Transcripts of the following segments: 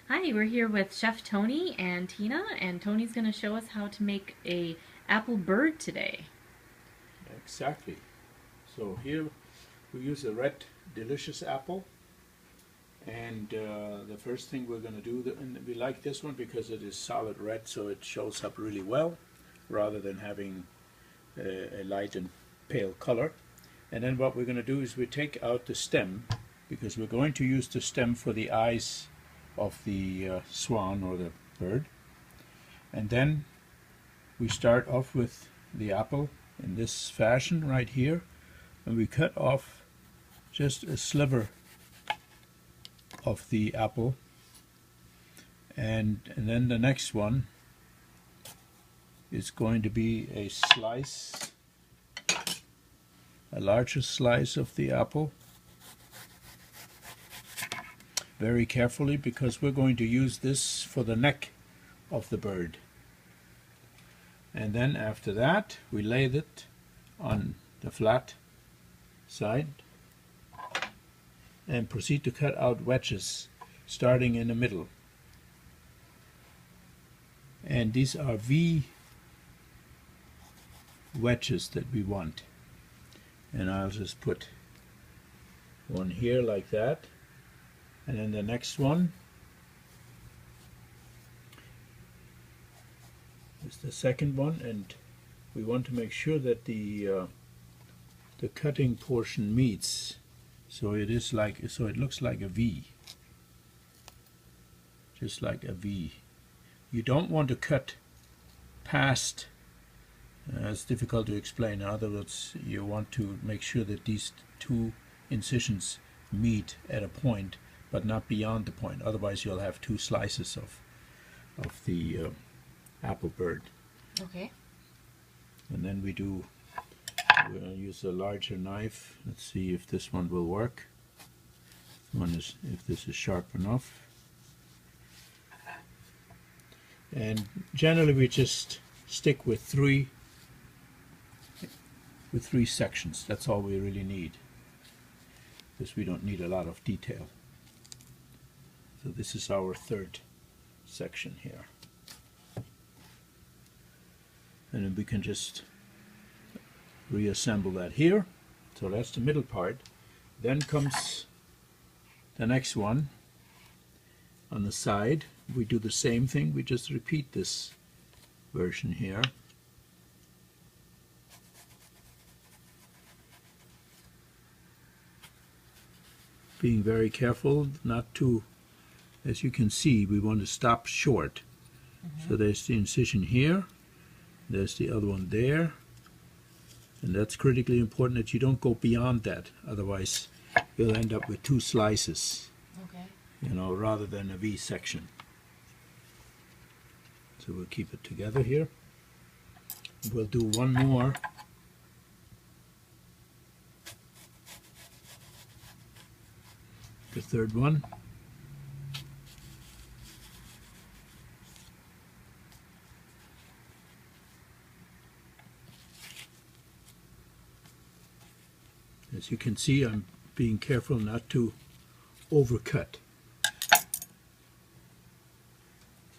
Hi, we're here with Chef Tony and Tina, and Tony's going to show us how to make a apple bird today. Exactly. So here we use a red delicious apple, and the first thing we're going to do, and we like this one because it is solid red, so it shows up really well, rather than having a light and pale color. And then what we're going to do is we take out the stem, because we're going to use the stem for the eyes of the swan or the bird. And then we start off with the apple in this fashion right here, and we cut off just a sliver of the apple, and then the next one is going to be a slice, a larger slice of the apple, very carefully, because we're going to use this for the neck of the bird. And then after that we lay it on the flat side and proceed to cut out wedges starting in the middle. And these are V wedges that we want. And I'll just put one here like that, and then the next one is the second one, and we want to make sure that the cutting portion meets, so it looks like a V, just like a V. You don't want to cut past. It's difficult to explain. In other words, you want to make sure that these two incisions meet at a point, but not beyond the point. Otherwise, you'll have two slices of the apple bird. Okay. And then we'll use a larger knife. Let's see if this one will work. If this is sharp enough. And generally we just stick with three sections. That's all we really need, because we don't need a lot of detail. So this is our third section here. And then we can just reassemble that here. So that's the middle part. Then comes the next one on the side. We do the same thing, we just repeat this version here. Being very careful not to, as you can see, we want to stop short. So there's the incision here, there's the other one there, and that's critically important that you don't go beyond that, otherwise you'll end up with two slices, Okay. Rather than a V section. So we'll keep it together here. We'll do one more. The third one. As you can see, I'm being careful not to overcut.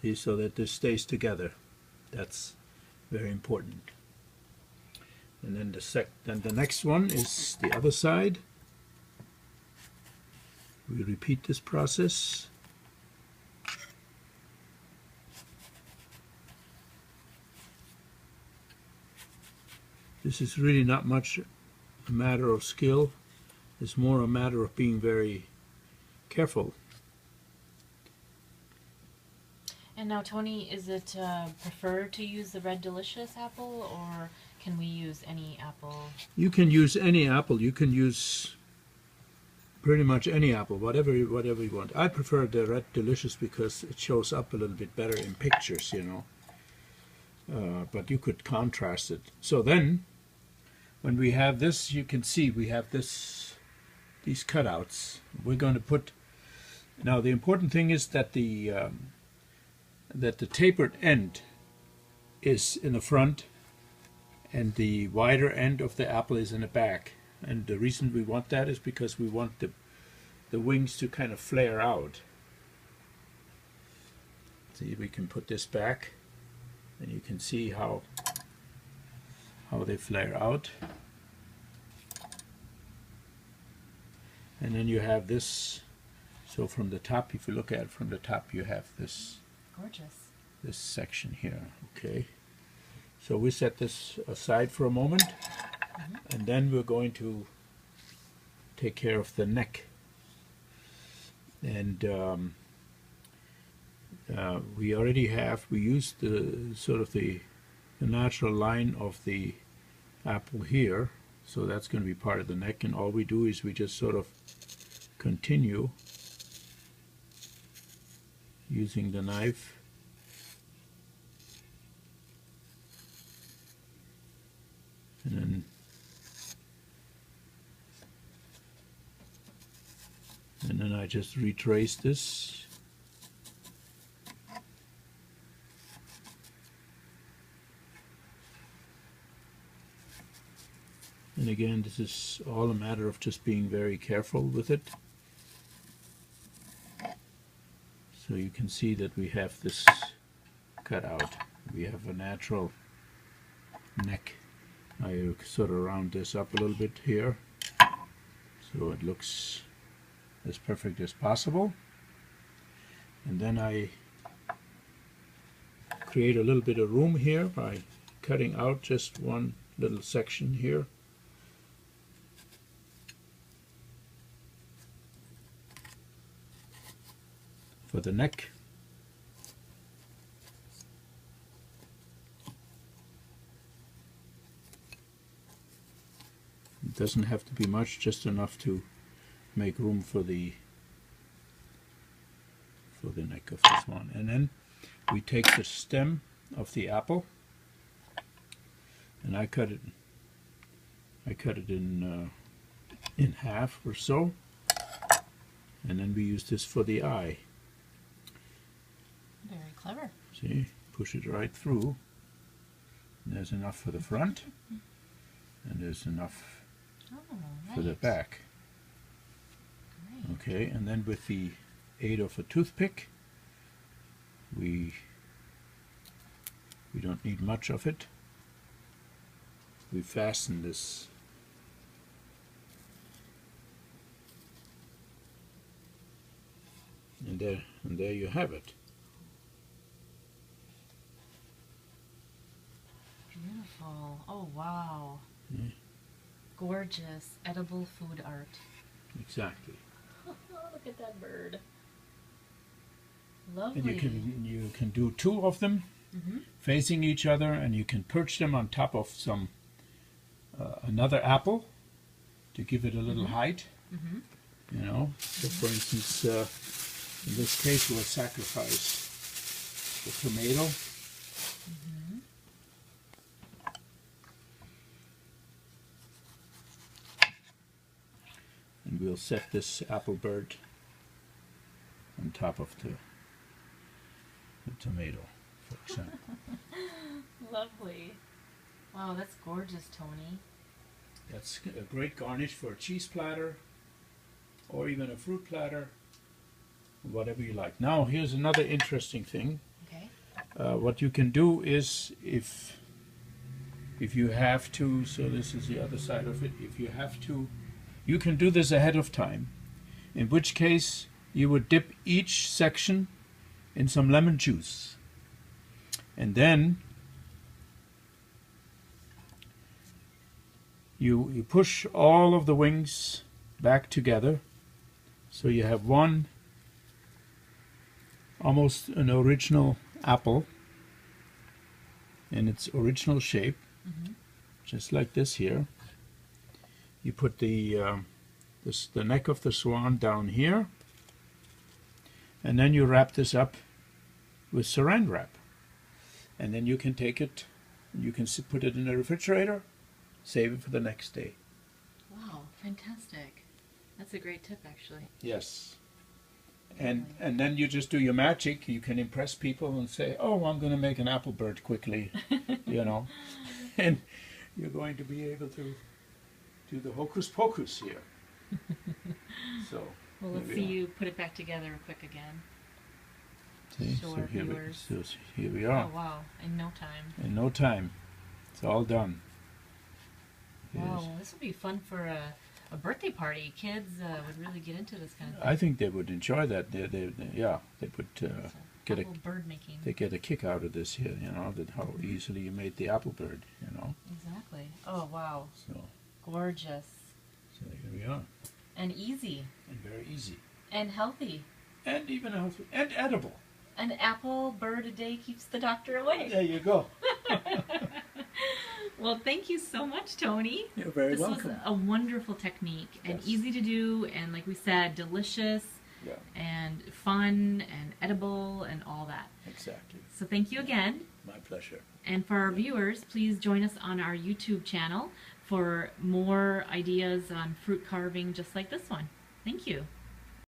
See, so that this stays together. That's very important. And then the next one is the other side. We repeat this process. This is really not much a matter of skill. It's more a matter of being very careful. And now, Tony, is it preferred to use the Red Delicious apple, or can we use any apple? You can use any apple. You can use pretty much any apple, whatever you want. I prefer the Red Delicious because it shows up a little bit better in pictures, but you could contrast it. So then, when we have this, you can see we have these cutouts. We're going to put. Now the important thing is that the tapered end is in the front, and the wider end of the apple is in the back. And the reason we want that is because we want the wings to kind of flare out. See, we can put this back, and you can see how they flare out. And then you have this. So from the top, if you look at it from the top, you have this. Gorgeous. This section here. Okay. So we set this aside for a moment, and then we're going to take care of the neck. And we used the sort of the natural line of the apple here, so that's going to be part of the neck, and all we do is we just sort of continue using the knife and then I just retrace this. And again, this is all a matter of just being very careful with it. So you can see that we have this cut out. We have a natural neck. I sort of round this up a little bit here so it looks as perfect as possible. And then I create a little bit of room here by cutting out just one little section here. For the neck. It doesn't have to be much, just enough to make room for the neck of this one. And then we take the stem of the apple, and I cut it in half or so, and then we use this for the eye. Very clever. See, push it right through. And there's enough for the front, and there's enough for the back. Great. Okay, and then with the aid of a toothpick, we don't need much of it. We fasten this. And there you have it. Beautiful. Oh, wow. Yeah. Gorgeous edible food art. Exactly. Look at that bird. Lovely. And you can do two of them facing each other, and you can perch them on top of some another apple to give it a little height. You know, so for instance, in this case, we'll sacrifice the tomato. And we'll set this apple bird on top of the tomato, for example. Lovely. Wow, that's gorgeous, Tony. That's a great garnish for a cheese platter or even a fruit platter, whatever you like. Now, here's another interesting thing. Okay. What you can do is, if you have to, so this is the other side of it, if you have to, you can do this ahead of time, in which case you would dip each section in some lemon juice. And then you push all of the wings back together, so you have one, almost an original apple in its original shape, just like this here. You put the neck of the swan down here, and then you wrap this up with saran wrap. And then you can take it, you can put it in the refrigerator, save it for the next day. Wow, fantastic. That's a great tip, actually. Yes. And then you just do your magic. You can impress people and say, oh, I'm going to make an apple bird quickly, you know. And you're going to be able to do the hocus pocus here. So, well, let's see you put it back together quick again. See, show so our viewers. so here we Oh are. wow! In no time. In no time, it's all done. Wow, Yes. well, this would be fun for a birthday party. Kids would really get into this kind of thing. I think they would enjoy that. Yeah, they would get a Apple bird making. they get a kick out of this here. You know that how easily you made the apple bird. You know. Exactly. Oh wow, So gorgeous here we are, and easy and very easy, and healthy. and even healthy and edible. An apple bird a day keeps the doctor away. There you go. Well, thank you so much, Tony. You're very This welcome. was a wonderful technique and Yes. easy to do, and like we said, delicious Yeah, and fun and edible and all that. exactly. So thank you again. My pleasure. And for our viewers, please join us on our YouTube channel for more ideas on fruit carving just like this one. Thank you.